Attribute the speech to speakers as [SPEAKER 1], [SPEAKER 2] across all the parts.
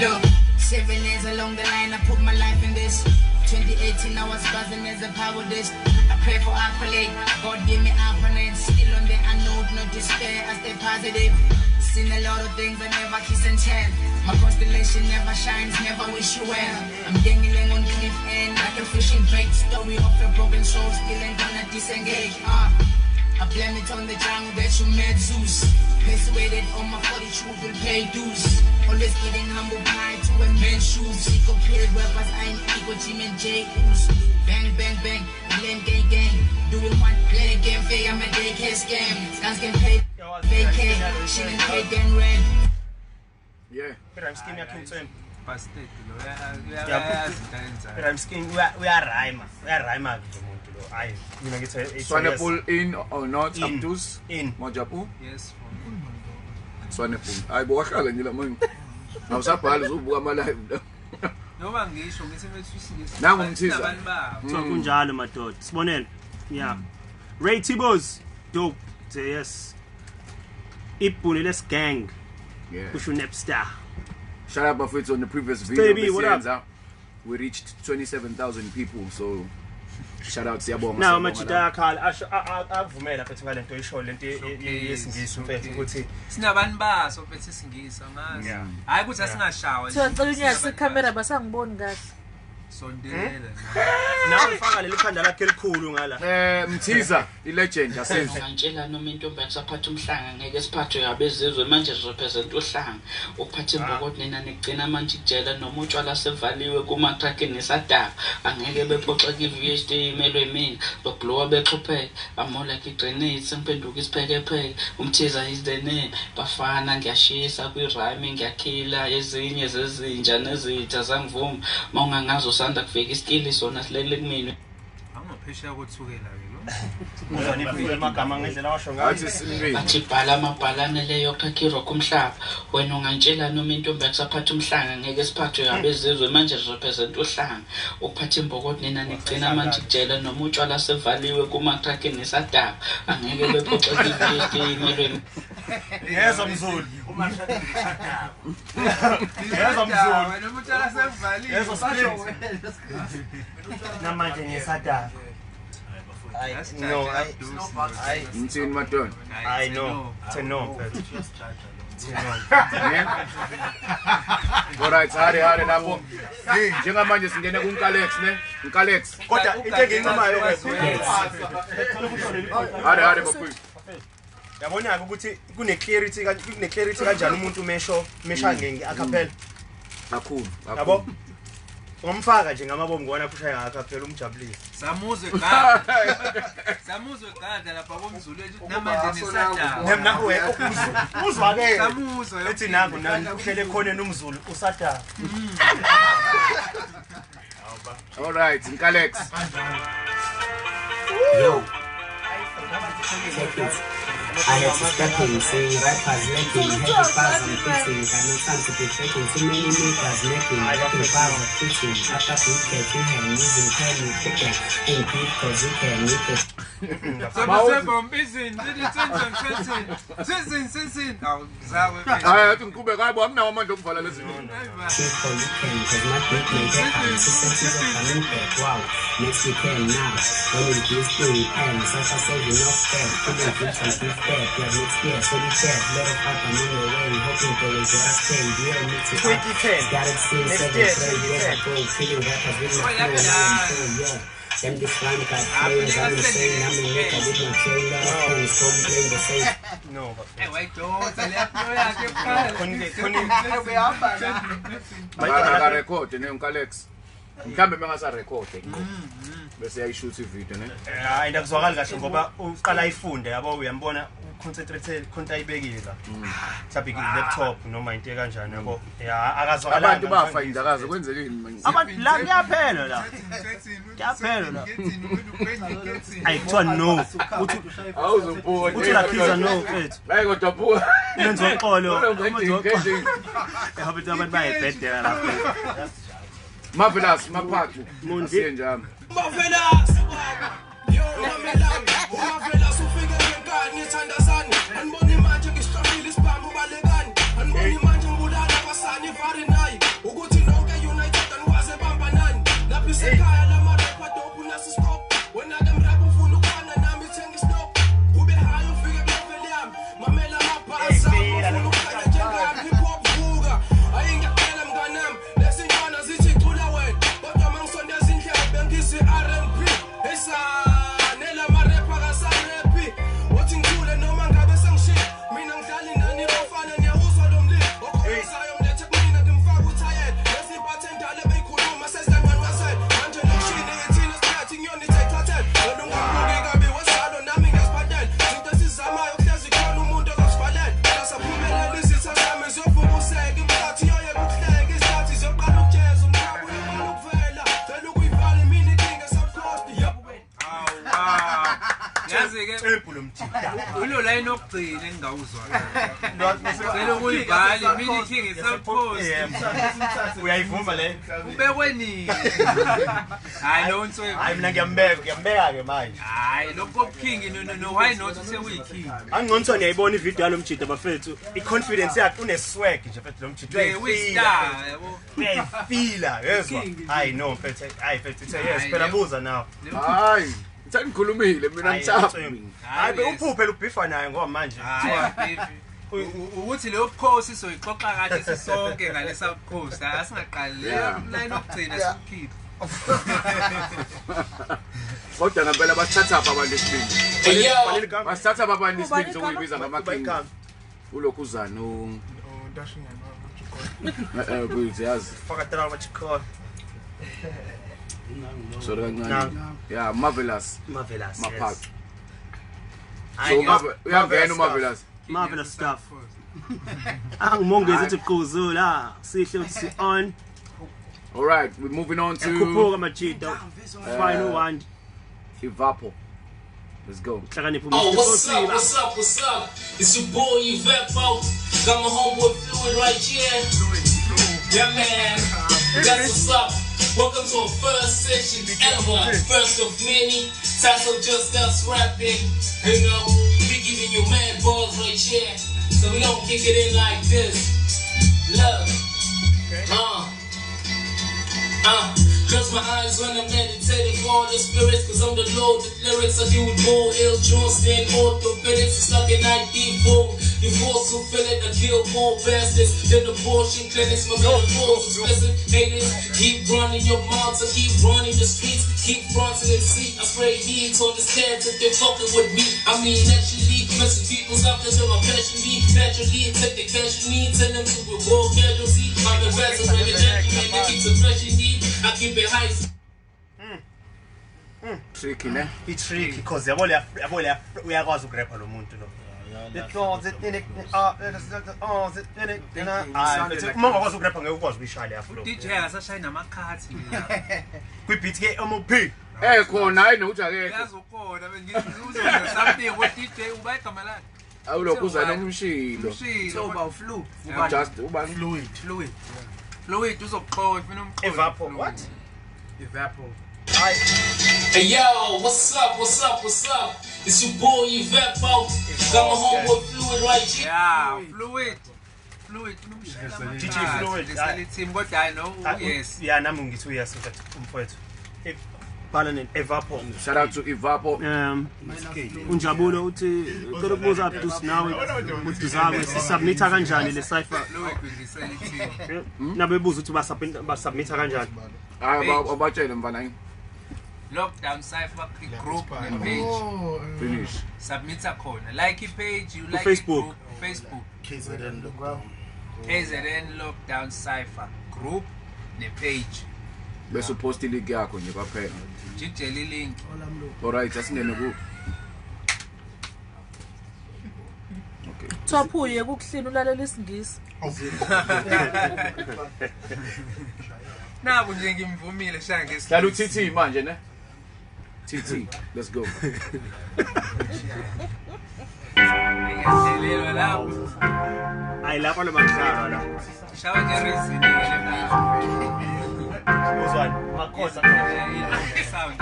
[SPEAKER 1] Look, 7 years along the line, I put my life in this. 2018, I was buzzing as a power disc. I pray for accolade, God give me opponents. Still on the unknown, no despair, I stay positive. Seen a lot of things, I never kiss and tell. My constellation never shines, never wish you well. I'm dangling on cliff end like a fishing bait. Story of a broken soul, still ain't gonna disengage. I blame it on the jungle that you made Zeus. Persuaded on my 40 truth will pay dues. Always getting humble pie to a man's shoes. Sick of period rappers, I'm ego team and J-Oo's. Bang, bang, bang, blame gang, gang. Doing one, play a game, fake, I'm a daycare scam. Scans can pay, vacate, shilling paid, then red.
[SPEAKER 2] Yeah.
[SPEAKER 3] But I'm skinny, I can't swim.
[SPEAKER 4] Pastate,
[SPEAKER 3] But I'm skinny, we are rhymer. I, you know, it's
[SPEAKER 2] Swanepoel in or not?
[SPEAKER 3] In.
[SPEAKER 2] Abdus?
[SPEAKER 3] In.
[SPEAKER 2] Mojapu?
[SPEAKER 4] yes,
[SPEAKER 2] Swanepoel. Ay, buka ka lang nila mo yung... Nausapal, subuka ma-live.
[SPEAKER 4] noma ngisho ngithi methusingisa
[SPEAKER 2] Nangu ngithiza.
[SPEAKER 4] abantu babo
[SPEAKER 3] so kunjalo madoda sibonele yeah Ray Tibos dope yes Ibhuni les gang
[SPEAKER 2] Yeah.
[SPEAKER 3] kusho Nepstar
[SPEAKER 2] Shout out Buffett on the previous video.
[SPEAKER 3] Baby, what up?
[SPEAKER 2] We reached 27,000 people, so shout out Siyabonga.
[SPEAKER 3] Now machita yakhala akuvumela phethe ngalento isho lento yesingisi mfethu ukuthi
[SPEAKER 4] sinabantu baso phethe isingisa ngazi hayi ukuthi asingashawa
[SPEAKER 5] so ngicela sikhamera basangiboni kahle
[SPEAKER 4] sondela
[SPEAKER 3] nawe ufaka leli khanda lakhe elikhulu ngala
[SPEAKER 2] Mthiza ilegend yasenze
[SPEAKER 1] ngantshela noma intombi saphatha umhlanga ngeke siphathwe yabezizwe manje represent uhlanga ukuphatha imbokoti nina nikugcina manje kujela noma utshwala sevaliwe kuma truck nesadaba angeke bephoxeka iVHD imelwe yimina boblowa bexhupheka amola ki grenade sengiphenduka isiphekepheke Umthiza is the name bafana ngiyashisa kwi rhyme ngiyakhila ezinye zezinja nezitha zangivuma mawungangazo sanda kufika iskill sona silele kumina
[SPEAKER 4] angaphesheya kothukela ke
[SPEAKER 3] uzani iphile amagama ngendlela washo ngayo
[SPEAKER 2] athi sinini
[SPEAKER 1] athi bhala amabhalane leyo khakiro kumhlaba wena ungantshela noma intombi akusaphatha umhlanga ngeke siphathwe yabezizwe manje represent uhlanga ukuphatha imbokoti nina nikugcina manje kujela noma utshwala sevaliwe kuma truck nesadaba angeke bephoxeka iVHD imelwe
[SPEAKER 3] yezwa mzulu uma yezwa mzulu
[SPEAKER 4] wena umuthala sevaliwe
[SPEAKER 3] yezwa screen namanje ngesadaba I
[SPEAKER 2] Mthini Madonna.
[SPEAKER 3] I know. To know.
[SPEAKER 2] Alright, hari lapho. Njengamanje singene kuNkalex ne? Nkalex.
[SPEAKER 3] Kodwa into engincamayo
[SPEAKER 2] Hari bafowethu.
[SPEAKER 3] yabona ukuthi kune clarity kanjani umuntu mesha ngenge acapella
[SPEAKER 2] Kakhulu.
[SPEAKER 3] yabo ngomfaka nje ngamabomu ngona kushaya ngakapela umjabulisi
[SPEAKER 4] samuzwe gada lapha komzulu namanje nesadaba
[SPEAKER 3] nemna uzwa ke
[SPEAKER 4] samuzwe
[SPEAKER 3] ethi nangu uhlele khona nomzulu usadaba
[SPEAKER 2] Alright, Nkalex.
[SPEAKER 6] Yo. Check it. I had to step in, say rappers lacking, heavy bars I'm fixing, got no time to be faking, too many niggas making, rapping bars I'm fixing, after food catch you hand, using candy chicken, in beef cause you can make it.
[SPEAKER 2] Hayi ngikube kayibo anginawo amandla okuvala lezi zinto.
[SPEAKER 6] Keep all you can, cause my beat may get on, systems are coming back, wow, next you can now, when you do thing, and so I say you know fair, couldn't do something fair, yeah, next year, so you fair, let it pop, I'm on the way, hoping for it, I stay, yeah, mix it up,
[SPEAKER 3] 2010
[SPEAKER 6] got it seen, 7 years ago, killing rappers with my flow, yeah. Them this one got players, I'm the same, I'm the nigga with my trailer, I'm so playing the same.
[SPEAKER 3] no
[SPEAKER 2] Aka record ne Nkalex. Mhlambe mengasa record bese yayishoot ivideo ne.
[SPEAKER 3] hayi ndakuzwakala kahle ngoba uqala ayifunde yabo uyambona concentrate konta ayibekile la mhlawumbe laptop noma into kanjani yabo akazwakala
[SPEAKER 2] Abantu bafa indakazo kwenzekeni
[SPEAKER 3] abantu la kuyaphela la ayi kuthiwa no
[SPEAKER 2] awuzobuka
[SPEAKER 3] uthi la khiza no mfethu
[SPEAKER 2] hayi kodwa buka
[SPEAKER 3] yenza uxolo ehabe abantu bayebhedela la
[SPEAKER 2] Marvelous maphathu siyenjami
[SPEAKER 7] Marvelous ufike ngekani ithandazani anibona manje ngisishonile isibhamu balekani anibona manje ngibulala abasani fari nayi
[SPEAKER 3] nomjida
[SPEAKER 4] ulo la inokugcina engawuzwa ngicela ukuyibhala imini king South Coast
[SPEAKER 3] uyayivuma le
[SPEAKER 4] ubekweni hayi lo nswe
[SPEAKER 3] hayi mina ngiyambeka ke manje
[SPEAKER 4] hayi lo pop king no why not use week
[SPEAKER 3] angcono ngiyayibona ivideo yalomjida bafethu iconfidence yakhe uneswag nje mfethu lomjida
[SPEAKER 4] uyayifila yabo
[SPEAKER 3] uyayifila yezwa hayi no mfethu hayi mfethu yes phela buza nawe
[SPEAKER 2] hayi ngikhulumile mina ngithapi
[SPEAKER 3] hayi uphuphe ubhifa naye ngoba manje
[SPEAKER 4] ukuthi leyo course soyixoxa kahle sisonke ngale South Coast asingaqali line okugcina sikhipha
[SPEAKER 2] kodwa ngempela basithatha abantu isibindi basithatha abantu isibindi sokuyibiza ngamaking ulokhuzana kuyiyazi
[SPEAKER 3] fakatela bachikho
[SPEAKER 2] so kancane yeah marvelous maphaka
[SPEAKER 3] so
[SPEAKER 2] uyangena umarvelous
[SPEAKER 3] marvelous stuff angimongeza ukuthi Quzula sihle ukuthi on
[SPEAKER 2] all right we're moving on to
[SPEAKER 3] Khuphuka Majida final one
[SPEAKER 2] Evapo. Let's go.
[SPEAKER 7] What's up? It's your boy Evapo. Got my homeboy Fluid right here. Yeah, man. That's what's up. Welcome to our first session ever. First of many. Tasso just us rapping. You know, we giving you mad balls right here. So we don't kick it in like this. Love. Close my eyes when I'm meditating for the spirits, cause I'm the Lord with lyrics. I do it more ill Johnston, orthopedics. It's like an ID phone. You force to fill it, I kill more bastards than abortion clinics. My metaphors explicit. Haters keep running your mouths, I keep running the streets, keep fronting and see. I spray heat on the stands if they're fucking with me. I mean, actually, messing people's out there till I'm passionately, naturally, take the cash me, tell them to be war casualty. I'm the vessel with the gentleman that keeps a fresh indeed. I keep it high.
[SPEAKER 2] Tricky, ne?
[SPEAKER 3] It's tricky because uyakwazi ukurapha lo muntu lo. Uma ungakwazi ukurapha ngeke ukwazi ukuyishaya aflo.
[SPEAKER 4] DJ asashaya namakhathi
[SPEAKER 3] kwi-beat ke MOP.
[SPEAKER 2] Khona hayi nokuthi akekho.
[SPEAKER 4] Yazokona bengizuza something with DJ uba igama lakhe.
[SPEAKER 2] Awulokhuzana umshilo.
[SPEAKER 4] So ba flu.
[SPEAKER 2] Just uba
[SPEAKER 4] Fluid uzoqhoqa ifuna umqhoqa.
[SPEAKER 3] Evapo what?
[SPEAKER 4] Evapo.
[SPEAKER 7] Hey yo, what's up? It's your boy Evapo. Got my homeboy Fluid right here.
[SPEAKER 4] Yeah, Fluid
[SPEAKER 3] DJ Fluid.
[SPEAKER 4] Team kodwa I know yes.
[SPEAKER 3] Yeah, nami ngithi uyasi umfowethu. Bhala Evapo.
[SPEAKER 2] Shout out to Evapo.
[SPEAKER 3] Unjabulo uthi ucela ukubuza Abdus nawe ukuthi zawe sisubmitha kanjani le cipher. Nabebuza ukuthi basubmitha kanjani.
[SPEAKER 2] Abatshele mfana.
[SPEAKER 4] Lockdown Cypher group and page.
[SPEAKER 2] Finish.
[SPEAKER 4] Submit khona. Like page, you like
[SPEAKER 3] Facebook.
[SPEAKER 4] Facebook.
[SPEAKER 8] KZN
[SPEAKER 4] Lockdown Cypher group ne page.
[SPEAKER 2] Bese post link yakho nje kwaphela.
[SPEAKER 4] Jijele link.
[SPEAKER 2] All right, asingene ku. Okay.
[SPEAKER 5] Top uye kukuhlina ulalela isingisi.
[SPEAKER 4] Naku nje ngimvumile shange.
[SPEAKER 2] Hlala uTT manje ne? TT, let's go.
[SPEAKER 4] Ngiyahlelelwa lapho.
[SPEAKER 3] Hayi lapha lomamhlaba la.
[SPEAKER 4] Shawa nje reason
[SPEAKER 3] uzwani makhoza
[SPEAKER 4] sound.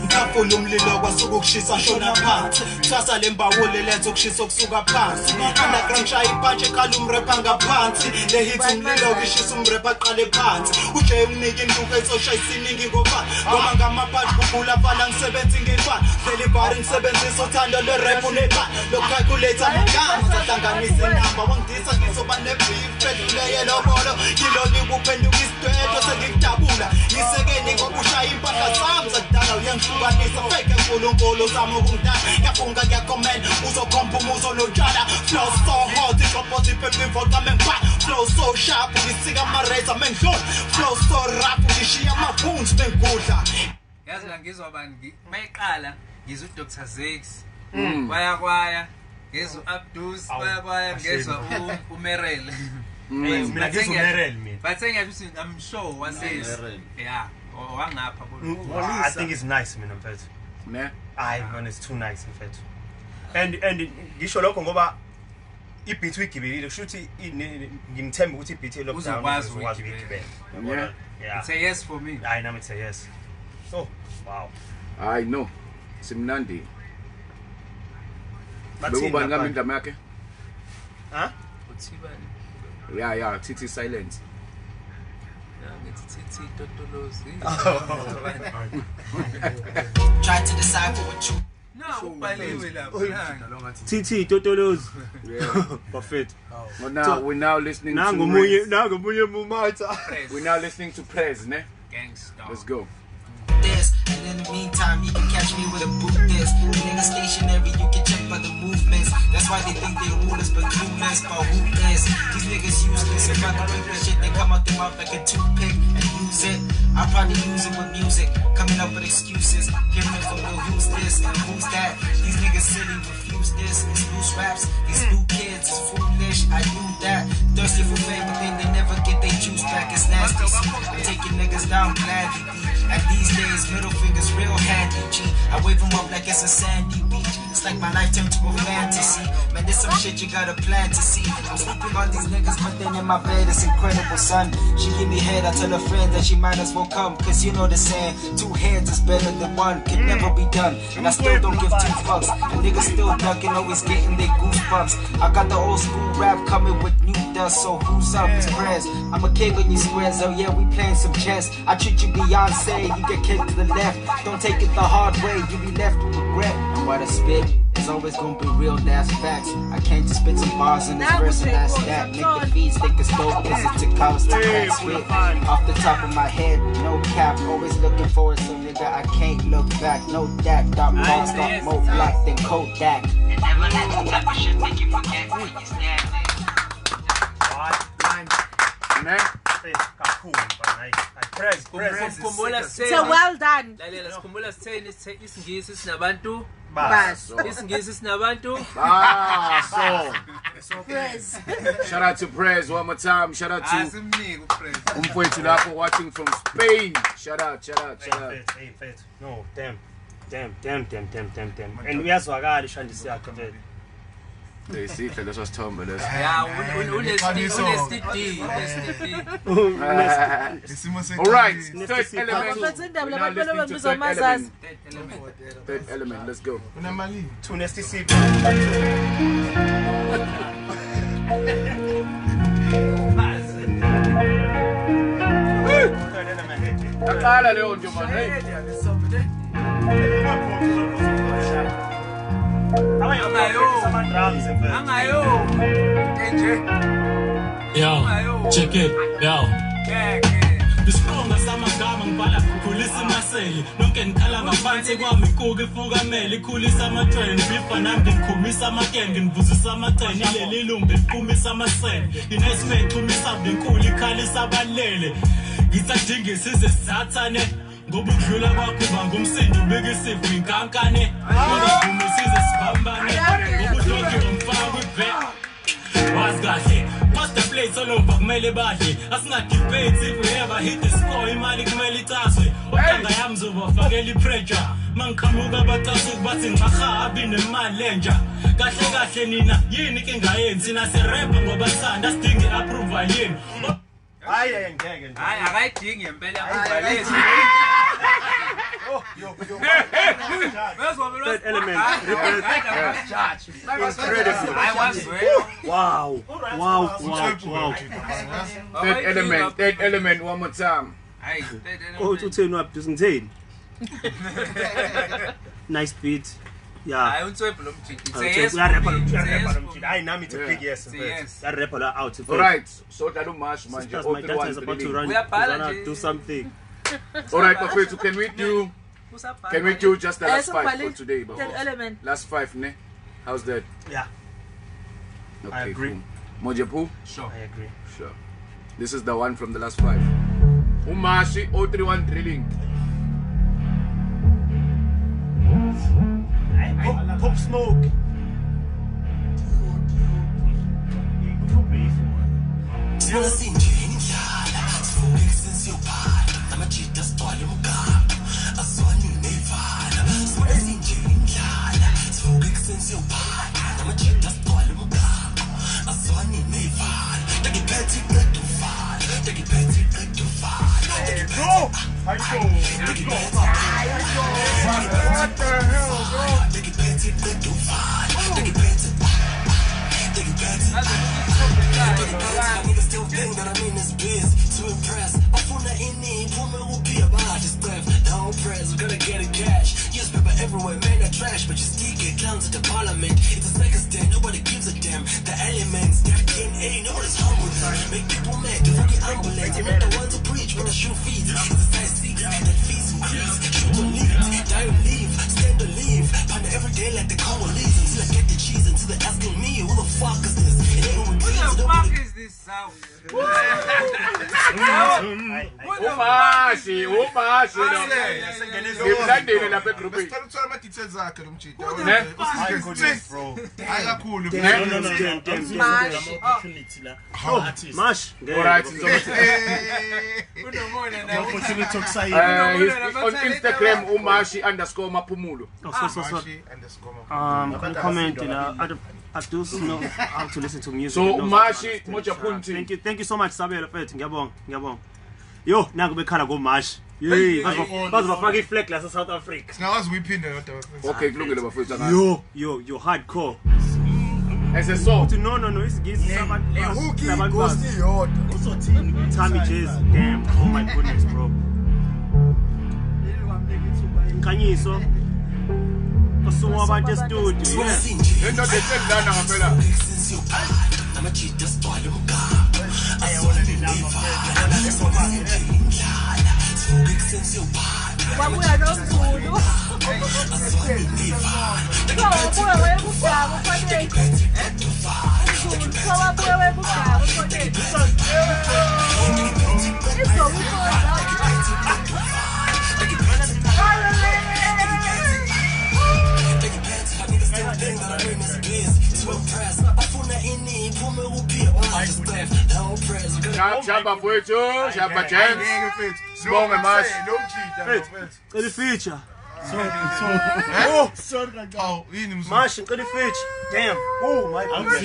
[SPEAKER 9] Ngafuna umlilo kwasuka ukushisa shona phansi. Sasa lembawule lenze ukushisa okusuka phansi. Underground shaya iphansi ekhala umrapper ngaphansi. Le hit umlilo kushisa umrapper aqale phansi. Uje umnika induku esoshaya isiningi ngobani. Noma ngamaphathi kubula vala ngisebenza ngefani. Hleli bar ngisebenzisa uthando le rap unebani. Lo calculator amagama sahlanganisa inamba wangidisa ngizoba nebeef pedule lobolo. Kiloli kuphenduka isidwetho sengikujabula. Yisekeni ngoba ushaya impahla zami zakudala uyangihlukanisa fake enkulunkulu zami ukungidala. Yafunga ngiyakomenda uzokhomba umuzo notshala. Flow so hot iqopo ziphephile vodka mengipha. Flow so sharp ngisika ama-razor mengidlula. Flow so rap ngishiya ama-boons mengigudla.
[SPEAKER 4] Yazi la ngizwa bani mayiqala ngizwa uDr Zex kwaya ngizwa uAbdus kwaya ngizwa uMerel.
[SPEAKER 3] mina ngizumerel mina.
[SPEAKER 4] But saying I'm sure one says yeah wangapha
[SPEAKER 3] I think it's nice mina mfethu.
[SPEAKER 2] Ne?
[SPEAKER 3] I man it's too nice mfethu. and ngisho lokho ngoba ibeat uyigibelile kushuthi ngimthemba ukuthi ibeat lockdown
[SPEAKER 4] Uzokwazi
[SPEAKER 3] ukugibela. Yeah.
[SPEAKER 4] It's a yes for me.
[SPEAKER 3] Hayi nami it's a yes. So, wow.
[SPEAKER 2] I know. Simnandi.
[SPEAKER 3] Bathini
[SPEAKER 2] Bekubani
[SPEAKER 3] lapha?
[SPEAKER 2] ngami indaba yakhe?
[SPEAKER 3] Huh?
[SPEAKER 4] Uthibani.
[SPEAKER 2] Yeah, TT silence.
[SPEAKER 4] Ngithi Totolozi.
[SPEAKER 1] Try to decipher what you.
[SPEAKER 4] No, ubhaliwe lapha.
[SPEAKER 3] TT Totolozi.
[SPEAKER 2] Yeah.
[SPEAKER 3] Perfect.
[SPEAKER 2] Well, now we're now listening to
[SPEAKER 3] nangomunye mumata.
[SPEAKER 2] we're now listening to Prez, ne?
[SPEAKER 4] Gangsta.
[SPEAKER 2] Let's go.
[SPEAKER 1] This, and in the meantime, you can catch me with a boot this. The nigga stationary, you can check by the movements. That's why they think they rule us, but clueless about who is. These niggas useless, and about the regular shit, they come out their mouth like a toothpick and use it. I'll probably use it with music, coming up with excuses. Hearing it from Lil, who's this and who's that? These niggas silly, refuse this. It's loose raps, these new kids is foolish. I knew that. Thirsty for fame, but then they never get their juice back. It's nasty. See, I'm taking niggas down gladly. At these days, middle fingers real handy, G. I wave them up like it's a sandy beach. It's like my life turned to a fantasy. Man, there's some shit you gotta plan to see. I'm sleeping on these niggas, but then in my bed, it's incredible, son. She give me head, I tell her friend that she might as well come. Cause you know the saying, 2 heads is better than 1. Could never be done. And I still don't give 2 fucks. And niggas still ducking, always getting their goosebumps. I got the old school rap coming with new dust, so who's up? It's Prez. I'm a king on these squares, oh yeah, we playing some chess. I treat you Beyonce, you get kicked to the left. Don't take it the hard way, you be left with regret. And what I spit is always gonna be real, that's facts. I can't just spit some bars in this verse and that's that. Make the beats think it's dope, cause it's a college to crack spit. Off the top of my head, no cap, always looking forward, so nigga, I can't look back. No that, got bars, got more black than Kodak. And never let the type of shit make you forget where you stand.
[SPEAKER 2] Ne?
[SPEAKER 5] So well done.
[SPEAKER 4] Lalela sikhumbula sitheni isingisi sinabantu
[SPEAKER 5] Baso.
[SPEAKER 4] isingisi sinabantu
[SPEAKER 2] So shout out to Prez one more time. Shout out to
[SPEAKER 4] asimnike uFred.
[SPEAKER 2] Umfowethu lapho watching from Spain. Shout out.
[SPEAKER 3] Hey, no, damn. And uyazwakala ishandisi yakhe vele.
[SPEAKER 2] Sihle leso sithombe leso.
[SPEAKER 4] Yeah, unesitidi.
[SPEAKER 2] All right, third element.
[SPEAKER 5] Bathi indaba
[SPEAKER 2] We're now
[SPEAKER 5] labantu
[SPEAKER 2] listening to
[SPEAKER 5] bengizwa
[SPEAKER 2] third
[SPEAKER 5] mazazi.
[SPEAKER 2] element. Third element, let's go.
[SPEAKER 3] 2 nasty C.
[SPEAKER 2] Akala leyo nje man, hey.
[SPEAKER 4] Angayo.
[SPEAKER 7] Yo, check it, yo. Isibonga samagama ngibhala khulisa imaseli nonke ngikhala ngaphansi kwami ikuke ifukamela ikhulisa amatrend bifa nami ngikhumisa amakenge ngivuzisa amacene ileli lumbe liphumisa amasele inesifecu misabde enkulu ikhalisa abalele ngisadinga isize sizathane ngoba ukudlula kwakho bangumsindo ubeka isifo inkankane ngoba ngumisize sibambane ngoba udonke umfaka ibheka was kahle past the place all over kumele badle asingadebate if we ever hit the score imali kumele icaswe okanga yami zobafakela ipressure mangiqhamuka abathathu bathi ngichahabi nemali lenja kahle nina yini ke ngayenzi nase rap ngoba sithanda sidinga approval yini
[SPEAKER 3] Hayi ngeke.
[SPEAKER 4] Hayi akayidingi impela yakho.
[SPEAKER 3] Third element. Wow.
[SPEAKER 2] Third element one more time.
[SPEAKER 3] Oh, utheni wabduza ngitheni? Nice beat. Yeah.
[SPEAKER 4] Hayi uNtswebhu lo mjiki.
[SPEAKER 3] Uyarapha lo hayi nami it's a big yes. Uyarapha la out.
[SPEAKER 2] All right. So dala umash manje.
[SPEAKER 3] My data is about to run. Do something.
[SPEAKER 2] All right, Bafethu, can we do just the last 5 for today, Bafethu?
[SPEAKER 5] Third element.
[SPEAKER 2] Last 5, ne? How's that?
[SPEAKER 3] Yeah.
[SPEAKER 2] Okay,
[SPEAKER 3] I agree.
[SPEAKER 2] Cool. Mojepu?
[SPEAKER 4] Sure.
[SPEAKER 3] I agree.
[SPEAKER 2] Sure. This is the one from the last 5. Umashi 031 drilling.
[SPEAKER 3] Pop Smoke.
[SPEAKER 8] Everywhere, man, that trash, but you still get clowns at the parliament. It's a circus stand, nobody gives a damn. The elements, their DNA, nobody's humble. Make people mad, they fucking ambulance. I'm not the one to preach, but I shoot feet. It's a size 6, that fees increase. Shoot or leave, die or leave, stand or leave. Ponder every day like the Congolese until I get the cheese, until they're asking me, who the fuck is this? It ain't with dreams,
[SPEAKER 4] What the fuck is this sound?
[SPEAKER 2] Umashi ngimlandile lapha egroupini.
[SPEAKER 10] Sicela ama details akhe lo mjita.
[SPEAKER 3] Bro.
[SPEAKER 10] Hayi kakhulu.
[SPEAKER 9] Opportunity la.
[SPEAKER 3] Mash.
[SPEAKER 2] Alright,
[SPEAKER 9] Opportunity
[SPEAKER 2] on Instagram umashi_maphumulo.
[SPEAKER 3] Comment I do know how to listen to music.
[SPEAKER 2] So Mashi Mojapunti.
[SPEAKER 3] Thank you so much Sabelo Fethu. Ngiyabonga. Yo, nangu bekhala go Mash. Yey, bazofaka iflag la South Africa.
[SPEAKER 10] Singawazi uyiphinde kodwa.
[SPEAKER 2] Okay, kulungile bafethu ngani.
[SPEAKER 3] Yo hardcore.
[SPEAKER 2] As a song.
[SPEAKER 3] No, isigizi
[SPEAKER 10] Hooky ghost yodwa.
[SPEAKER 3] uzothini. Tommy Jazz. Damn. Oh my goodness, bro. Kanyiso. Kusumo abantu studio.
[SPEAKER 2] Lento deselana ngempela.
[SPEAKER 8] I'm a cheat just to look up. I want to live
[SPEAKER 2] Shaba fethu, shaba James. Sibonge Mash.
[SPEAKER 3] Cela feature.
[SPEAKER 10] Sorry oh, yini mzulu.
[SPEAKER 3] Mash, cela feature. Damn. Oh my goodness.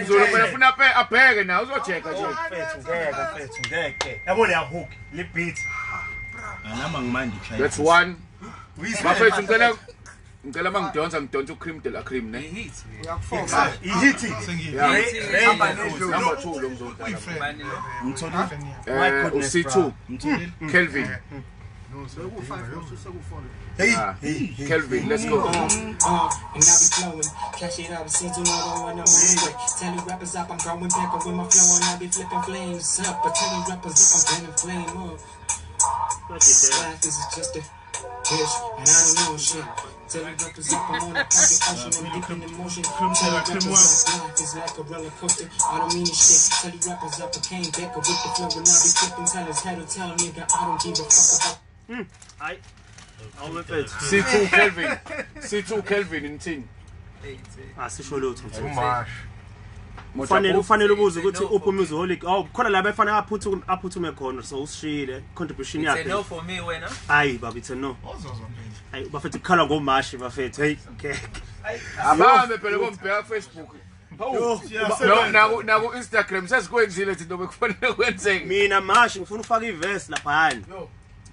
[SPEAKER 2] Mzulu ufuna abheke na uzochecka nje.
[SPEAKER 3] Fethu ngeke. Yabona ya hook, li beat.
[SPEAKER 9] Anama ngimandi kushaya.
[SPEAKER 2] That's one. Bafethu ngicela mangidonsa ngidonsa uCream de la Cream ne.
[SPEAKER 3] Hit.
[SPEAKER 2] Number 2 lo mzulu. C2 Kelvin. Hey, Kelvin, let's go.
[SPEAKER 8] And I be flowing, cash it out, see to know when I'm on the way. Tell you rappers up, I'm going back up with my flow and I be flipping flames up. But tell you rappers up, I'm burning flame up. Life is just a bitch, and I don't know shit. Tell you rappers up, I'm on a pocket ocean, I'm deep in emotion. Tell you rappers up, life is like a roller coaster. I don't mean shit. Tell you rappers up, I came back up with the flow and I be flipping tellers. Had to tell a nigga, I don't give a fuck about.
[SPEAKER 2] C2 Kelvin in team.
[SPEAKER 3] Asisho lutho.
[SPEAKER 10] Umash.
[SPEAKER 3] Ufanele ubuze ukuthi uphi Musicaholic. Khona la befana aphuthume khona so usishile contribution yakhe.
[SPEAKER 4] It's a no for me wena.
[SPEAKER 3] Hayi baba it's a no. Hayi bafethu ukhala ngoMashi bafethu. Hey.
[SPEAKER 2] Abambe phela bombheka Facebook. No, naku Instagram sesikwenzile izinto bekufanele kwenzeke.
[SPEAKER 3] Mina Mashi ngifuna ufaka iverse lapha.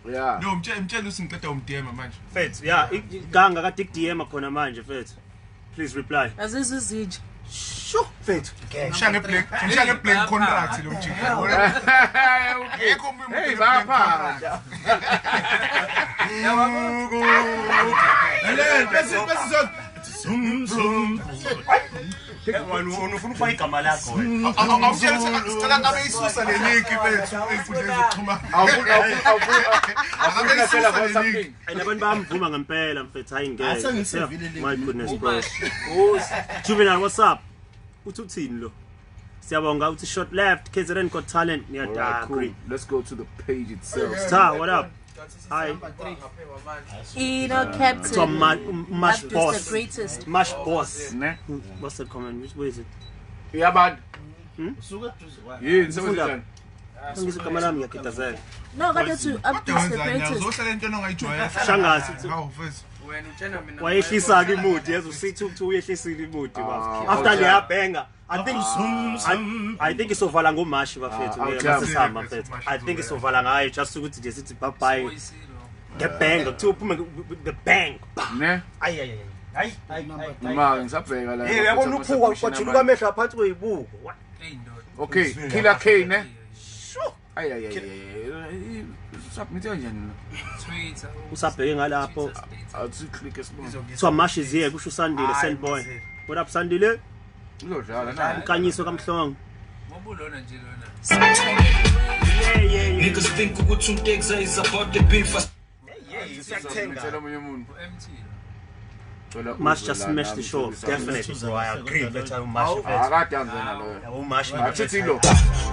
[SPEAKER 2] Yeah.
[SPEAKER 10] No, mtshela usingiqeda umDM manje.
[SPEAKER 3] Fethu, yeah, iganga ka DM khona manje fethu. Please reply.
[SPEAKER 5] Aziziziji.
[SPEAKER 3] Sho, fethu.
[SPEAKER 10] Ngishaya ngeblank contract lo mjita.
[SPEAKER 2] Hey, bapha.
[SPEAKER 3] Ufuna ufaka igama lakho wena.
[SPEAKER 10] Awutshela sicela ngabe isusa le link bethu enkundleni zokuxhumana.
[SPEAKER 2] Awufuna phela for something.
[SPEAKER 3] Ayinabantu bamvuma ngempela mfethu hayi ngeke. My goodness bro. Juvenile, what's up? Uthini lo? Siyabonga uthi short left KZN got talent.
[SPEAKER 2] Alright, cool. Let's go to the page itself.
[SPEAKER 3] Star, what up? Hi.
[SPEAKER 5] Captain.
[SPEAKER 3] So Mash boss.
[SPEAKER 5] The greatest.
[SPEAKER 3] Mash boss.
[SPEAKER 2] Ne?
[SPEAKER 3] What's the comment? Which way is it?
[SPEAKER 2] Yeah, bad. Yini sewenzani?
[SPEAKER 3] ngizigama lami ngiyakhetazela
[SPEAKER 5] no kade to update the greatest
[SPEAKER 10] uzohlala into ongayijoyela
[SPEAKER 3] Shangazi
[SPEAKER 10] hawu mfethu
[SPEAKER 4] wena utshena mina
[SPEAKER 3] wayehlisa ke imodi yazo sithi uyehlisile imodi after ngiyabhenga I think isovala ngoMashi bafethu ngesihamba mfethu I think isovala ngayo just ukuthi nje sithi bye bye ngebhenga kuthi uphume the bang
[SPEAKER 2] ne
[SPEAKER 3] ay
[SPEAKER 2] ma ngisabheka la
[SPEAKER 3] yabona ukuphuka kwajuluka amehlo aphansi kweyibuko
[SPEAKER 2] okay Killer K ne ay submit kanjani
[SPEAKER 4] Twitter
[SPEAKER 3] usabheke ngalapho
[SPEAKER 2] athi click esibona
[SPEAKER 3] so Mashi ziye kusho Sandile Sandboy what up Sandile
[SPEAKER 2] uzodlala na
[SPEAKER 3] ukanyiso kamhlongo
[SPEAKER 4] ngobulona nje lona
[SPEAKER 8] niggas think ukuthi untexa is about the beef
[SPEAKER 2] siyakuthenga omunye umuntu
[SPEAKER 4] MT
[SPEAKER 3] Must just smash the show definitely so I agree that Mashi
[SPEAKER 2] akadanzana lo
[SPEAKER 3] Mashi
[SPEAKER 2] athi lo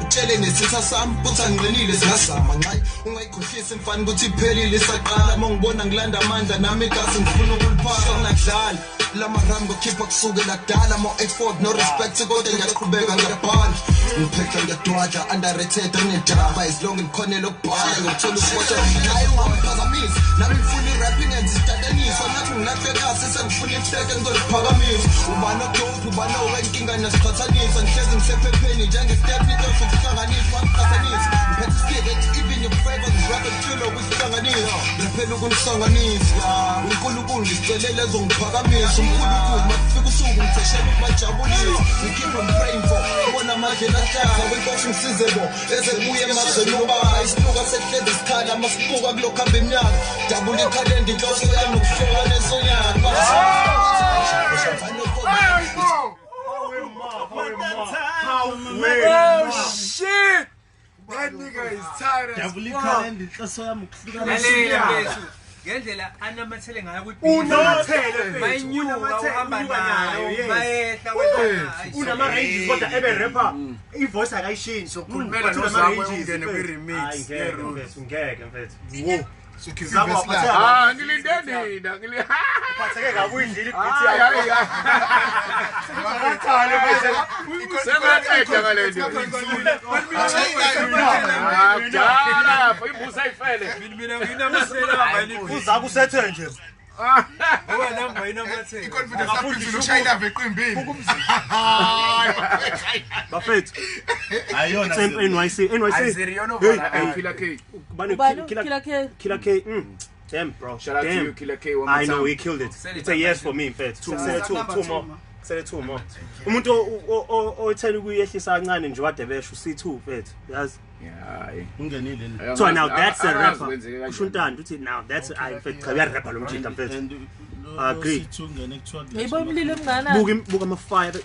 [SPEAKER 9] utshele nesitha sami uthi angiqinile singazama nqayi ungayikhohlisi mfana ukuthi iphelile isaqala mongibona ngilanda amandla nami igazi ngifuna ukuliphasa ngidlala lama ram ngokhipha kusukela kudala mo export no respect kodwa ngiyaqhubeka ngiyabhala ngiphethe ngiyadwaja underrated ngedaba as long ngikhone lokubhala ngithola ukubotha naye ungamphazamisi nami ngifuna i-rapping and isitatanisa nathi nginahlekasi sengifuna ihleke ngizoliphakamisa ubana dope ubana wenkinga nesiqhathanisa ngihlezi ngisephepheni njengestepnito sokuhlanganisa wamqhathanisa ngiphethe iskede even your favors rapper kilo kusihlanganisa ngiphela ukunihlanganisa uNkulunkulu ngisicelele ezongiphakamisa uNkulunkulu makufika usuku ngitheshela ukubajabulisa ngikhipha praying for ubona manje lahlaza wenkosi ngisize bo ezebuye emazweni ngoba isibuka sekuhlezi isikhala masibuka kulokho hamba iminyaka dabula ikhalenda inhloso yami nokuhlola nesonyaka
[SPEAKER 2] shit that nigga is tired
[SPEAKER 9] dabula ikhalenda inhloso yami ukuhluka
[SPEAKER 4] nesonyaka ngendlela anamathele ngayo ukuthi
[SPEAKER 3] unothele
[SPEAKER 4] mayinyuka uhamba nayo bayehla wena
[SPEAKER 3] unama ranges kodwa ebe rapper ivoice akayishini
[SPEAKER 2] sokhulumela nozamwe ungene kwi-remix
[SPEAKER 3] ngeke mfethu wo
[SPEAKER 2] ngilinde nina
[SPEAKER 3] ngiliphatheke kakuyindlela
[SPEAKER 2] ibhithi sengaqeda ngalento akudala imbuzi ayifele
[SPEAKER 4] mina nginamasela abani
[SPEAKER 3] uza kusethe nje
[SPEAKER 4] ngoba namba inamathele
[SPEAKER 10] iconfidence lapho ushayela veqimbini
[SPEAKER 3] bafethu
[SPEAKER 9] ayona
[SPEAKER 3] NYC Killer K damn bro
[SPEAKER 2] shout out to you Killer K one more
[SPEAKER 3] I know
[SPEAKER 2] time.
[SPEAKER 3] he killed it it's a yes for me in fact two more umuntu othela ukuyehlisa kancane nje wadebesha C2 mfethu yazi
[SPEAKER 9] ungenile
[SPEAKER 3] so now that's a rapper kusho untando uthi now that's I fact cha rapper lo mjinta mfethu agree
[SPEAKER 5] ngibomlilo mngana
[SPEAKER 3] buka ama-fire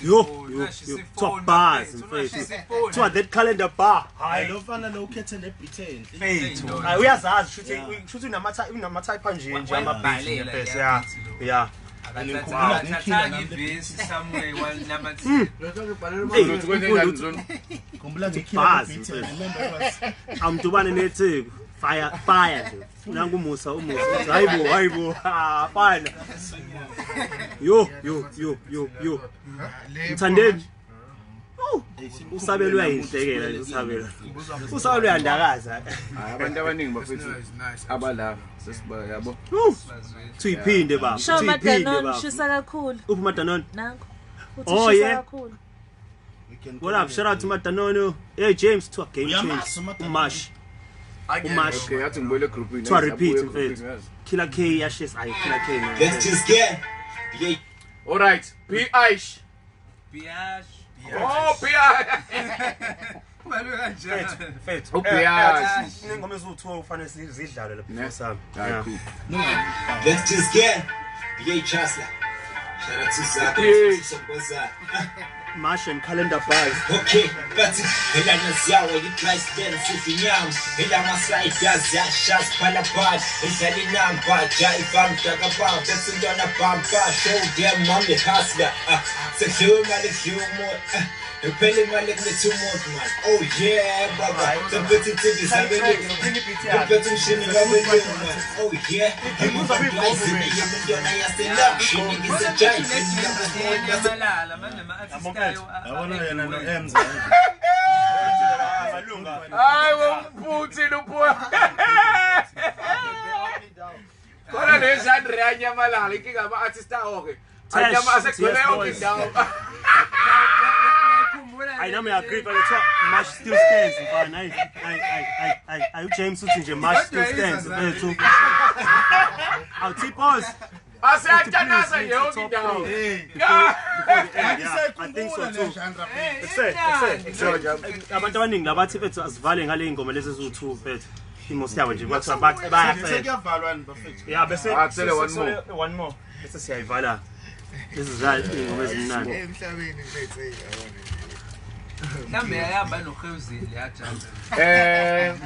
[SPEAKER 3] yo top bars mfethu to that calendar bar
[SPEAKER 9] hayi lo mfana lo ukhethe ne-beat
[SPEAKER 3] mfethu hayi uyazazi shuthi unama-type nje ama-beat mfethu yeah
[SPEAKER 4] Thatanga ibhesi somewhere walnamathele
[SPEAKER 9] khumbula ngekhipha
[SPEAKER 3] amdubane nethi fire nje nangu umusa hayibo fine yo mthandeni usabelo uyayinhlekela nje usabelo uyandakaza
[SPEAKER 2] abantu abaningi bafethu abala sesiba yabo
[SPEAKER 3] thuyiphinde baba
[SPEAKER 5] show Madanon shisa kakhulu
[SPEAKER 3] uphi Madanon
[SPEAKER 5] nangu
[SPEAKER 3] Oh,
[SPEAKER 5] uthi shisa
[SPEAKER 3] yeah.
[SPEAKER 5] kakhulu
[SPEAKER 3] what up shout out to Madanon hey James to a game change Umash
[SPEAKER 2] okay athi ngibole groupini
[SPEAKER 3] to a repeat mfethu Killer K yashis ay Killer K man
[SPEAKER 8] let's just get
[SPEAKER 2] all right P-Ish
[SPEAKER 4] biyash
[SPEAKER 2] oh P-Ish
[SPEAKER 4] balwe kanjani
[SPEAKER 3] mfethu
[SPEAKER 2] P-Ish
[SPEAKER 3] ningoma ezu2 ufanele sizidlale lapho sami
[SPEAKER 8] let's just get Chasla shout out to Zach
[SPEAKER 3] Mash and calendar bars
[SPEAKER 8] okay but hela nasiyawo i-price dance sizinyama hela ama-sliders yashas phala bad idlala inamba jive mdaka bese intwana bamba show them I'm the hustler sekudliwe imali kudliwe umoya iphela imali kuletha umuntu man oh yeah baba sephethe i-TV sephethe umshini kabelungu man oh yeah intwana yaselakshini ngisejive
[SPEAKER 4] yamalala manje ama-artist ayo
[SPEAKER 9] yabona yena no Emza
[SPEAKER 2] Hayi womputhi lupo. Kona lezandre anyamalala inkinga ama artist awake. Anyama asekugcwele yonke indawo.
[SPEAKER 3] I know me agree but the top Mash still stands fine. I James uthi nje Mash still stands bethu. I'll tip us.
[SPEAKER 2] Asiyathandaza yonke indawo.
[SPEAKER 3] I think so too. Abantu abaningi labathi bethu asivale ngale ingoma lezi ezu2 bethu. Imosi yabo nje bathi bayafela.
[SPEAKER 9] Sekuyavalwa bafethu.
[SPEAKER 3] Yeah bese
[SPEAKER 2] akusele
[SPEAKER 3] one more. Bese siyayivala. This is right ingoma ezinani.
[SPEAKER 10] Emhlabeni bethu
[SPEAKER 4] Mhlambe yahamba noGewzile yajanja.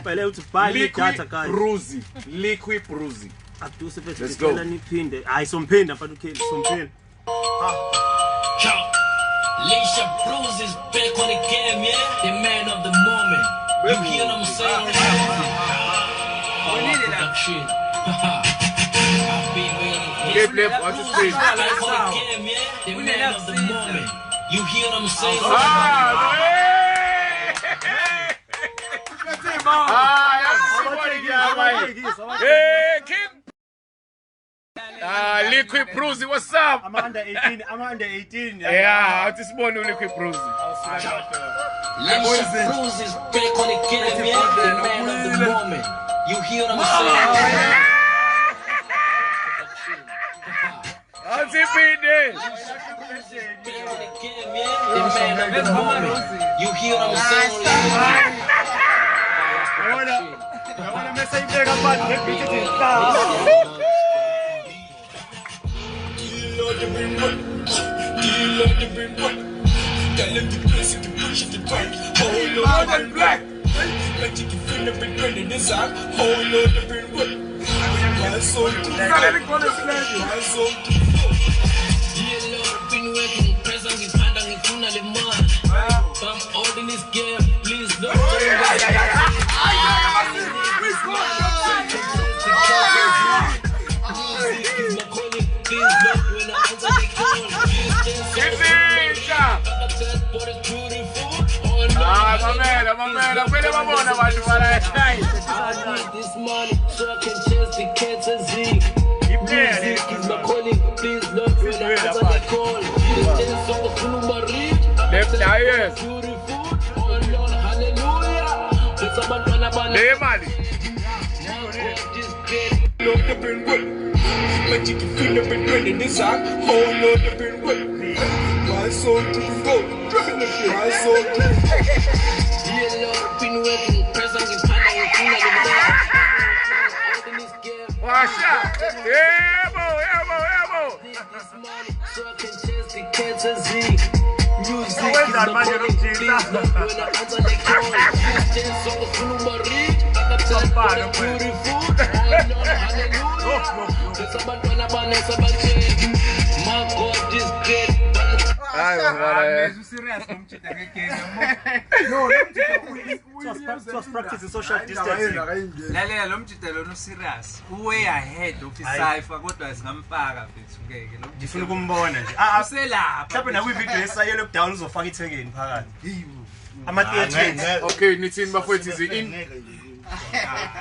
[SPEAKER 3] Phela uthi buy data guys.
[SPEAKER 2] Bruzi, liquid bruzi.
[SPEAKER 3] Abduse bethu ngicela niphinde. Hayi somphinda mfana ukheli somphinda.
[SPEAKER 7] Leisha Blues is back on the game, yeah? The man of the moment. You hear what I'm saying? We needed that shit. I've been waiting.
[SPEAKER 2] Flip, watch the screen.
[SPEAKER 7] Back on the game, yeah? The man of the moment. You hear what I'm saying?
[SPEAKER 2] Hey, King. Liquid Bruzi, what's up?
[SPEAKER 3] I'm under 18. I'm under 18.
[SPEAKER 2] Yeah, I just want Liquid Bruzi.
[SPEAKER 7] Leisha Blues is back on the game, yeah? The man of the moment. You hear what I'm saying?
[SPEAKER 2] How's it been there?
[SPEAKER 7] The man of the moment. You hear what I'm saying?
[SPEAKER 3] I wanna mess up there about the beat it down.
[SPEAKER 2] Black.
[SPEAKER 7] I'm holding this game, please don't. This money so I can chase the kids and Z. Music is my calling, please don't when I answer the call. Dance on the Kulumari.
[SPEAKER 2] Left eye.
[SPEAKER 7] Beautiful. Oh Lord, hallelujah. It's a man on a banner.
[SPEAKER 2] Hey, man.
[SPEAKER 7] This great. Lord, the brain work. Like you can feel the brain running this out. Oh Lord, the brain work. My soul to the goal. My soul to the goal. Yeah, Lord, been working. Present is kind of working at the back.
[SPEAKER 2] Watch out. Elbow.
[SPEAKER 7] This money so I can chase the kids and Z. Music
[SPEAKER 3] Where's
[SPEAKER 7] is
[SPEAKER 3] that
[SPEAKER 7] my
[SPEAKER 3] man, you
[SPEAKER 7] calling,
[SPEAKER 3] don't
[SPEAKER 7] please
[SPEAKER 3] Jesus?
[SPEAKER 7] don't when I answer the call. Dance on the Kulumari.
[SPEAKER 3] Come back,
[SPEAKER 7] Beautiful. Oh Lord, hallelujah. It's a man on a banner, it's a man chain. My God is great.
[SPEAKER 3] Just practice social distancing.
[SPEAKER 4] Lalela lo mjidelo no serious. Way ahead of Cypher kodwa singampaka mfethu ngeke lo.
[SPEAKER 3] Ngifuna ukumbona nje.
[SPEAKER 4] Uselapha.
[SPEAKER 3] Mhlawumbe na kwi-video yesaye lockdown uzofaka ithekeni phakathi. Ama-theatres.
[SPEAKER 2] Okay, nithini bafowethu in.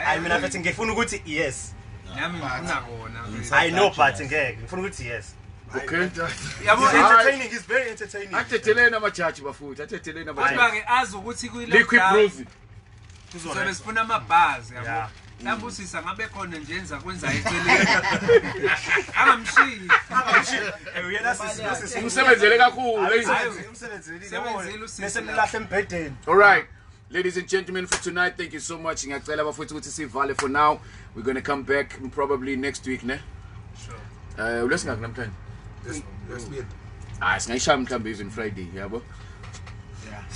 [SPEAKER 3] Hayi mina mfethu ngifuna ukuthi yes.
[SPEAKER 4] Nami ngifuna kona.
[SPEAKER 3] I know but ngeke. Ngifuna ukuthi yes.
[SPEAKER 2] Okay.
[SPEAKER 3] Yabo entertaining is very entertaining.
[SPEAKER 2] Athethelene amajaji bafowethu, athethelene
[SPEAKER 4] Kodwa
[SPEAKER 2] abajaji.
[SPEAKER 4] ke azi ukuthi kuyi
[SPEAKER 2] Liquid Bruzi.
[SPEAKER 4] Kuzobe sifuna amabhazi yabo. Nambusisa ngabe khona nje enza kwenza eceleni. Angamshiyi.
[SPEAKER 3] Uyena sisi
[SPEAKER 2] Umsebenzele kakhulu.
[SPEAKER 3] Mesemlahle embhedeni.
[SPEAKER 2] All right. Ladies and gentlemen, for tonight, thank you so much. Ngiyacela bafowethu ukuthi sivale for now. We're going to come back probably next week, ne? Sure. Ulesingaki namhlanje? Singayishaya mhlambe even Friday, yabo.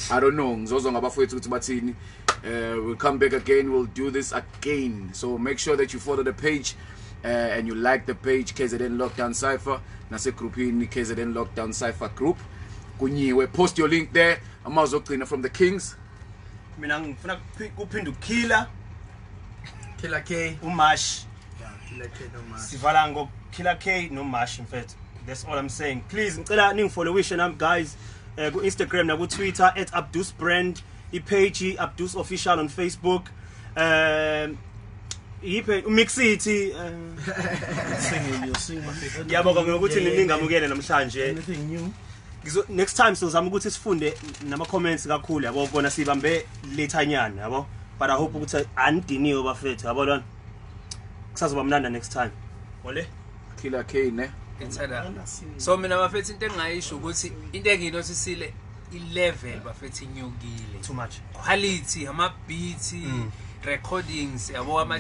[SPEAKER 2] I don't know. Ngizozwa ngabafowethu ukuthi bathini. We'll come back again. We'll do this again. So make sure that you follow the page and you like the page KZN Lockdown Cypher. Nase group in KZN Lockdown Cypher group. Kunyiwe, post your link there. Amazogcina from the Kings.
[SPEAKER 3] Mina ngifuna kuphinda ukila.
[SPEAKER 9] Killer K.
[SPEAKER 3] Umash.
[SPEAKER 9] Killer K no Mash.
[SPEAKER 3] Sivala ngo Killer K no Mash mfethu. That's all I'm saying. Please ngicela ningifollowishe nami guys ku Instagram na ku Twitter @abdusbrand. ipage Abdus Official on Facebook. Mix City yabonga ngokuthi ningamukele namhlanje.
[SPEAKER 9] Anything new?
[SPEAKER 3] Next time sizama ukuthi sifunde nama comments kakhulu yabo bona sibambe lethanyana yabo, but I hope ukuthi andiniwe bafethu yabo lona kusazoba mnanda next time. Ole
[SPEAKER 2] Killer K ne
[SPEAKER 4] Ithada. So mina bafethu into engayisho ukuthi into enginotisile i-level bafethu inyukile
[SPEAKER 3] too much
[SPEAKER 4] quality ama beats recordings yabo ama